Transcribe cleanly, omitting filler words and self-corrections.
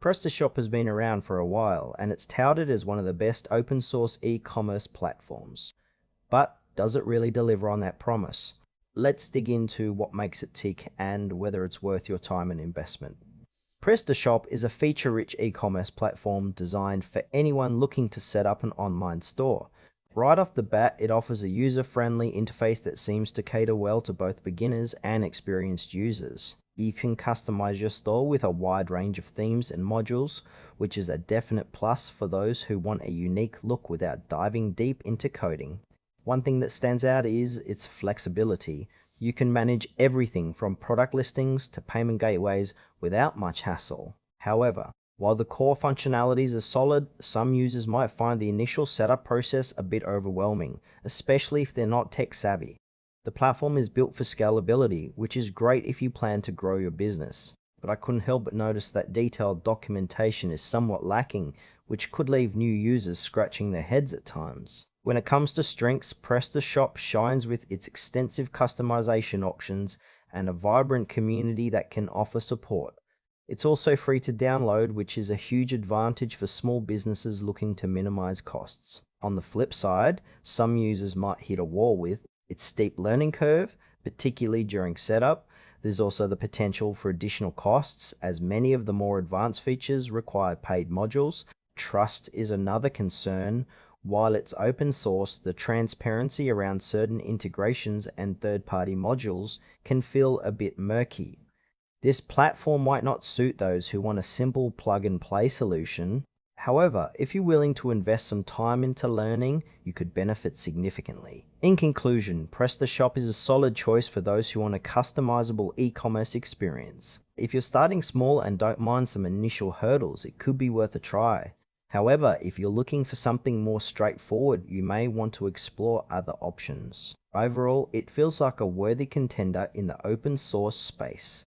PrestaShop has been around for a while, and it's touted as one of the best open source e-commerce platforms. But does it really deliver on that promise? Let's dig into what makes it tick and whether it's worth your time and investment. PrestaShop is a feature-rich e-commerce platform designed for anyone looking to set up an online store. Right off the bat, it offers a user-friendly interface that seems to cater well to both beginners and experienced users. You can customize your store with a wide range of themes and modules, which is a definite plus for those who want a unique look without diving deep into coding. One thing that stands out is its flexibility. You can manage everything from product listings to payment gateways without much hassle. However, while the core functionalities are solid, some users might find the initial setup process a bit overwhelming, especially if they're not tech savvy. The platform is built for scalability, which is great if you plan to grow your business. But I couldn't help but notice that detailed documentation is somewhat lacking, which could leave new users scratching their heads at times. When it comes to strengths, PrestaShop shines with its extensive customization options and a vibrant community that can offer support. It's also free to download, which is a huge advantage for small businesses looking to minimize costs. On the flip side, some users might hit a wall with its steep learning curve, particularly during setup. There's also the potential for additional costs, as many of the more advanced features require paid modules. Trust is another concern. While it's open source, the transparency around certain integrations and third-party modules can feel a bit murky. This platform might not suit those who want a simple plug-and-play solution. However, if you're willing to invest some time into learning, you could benefit significantly. In conclusion, PrestaShop is a solid choice for those who want a customizable e-commerce experience. If you're starting small and don't mind some initial hurdles, it could be worth a try. However, if you're looking for something more straightforward, you may want to explore other options. Overall, it feels like a worthy contender in the open source space.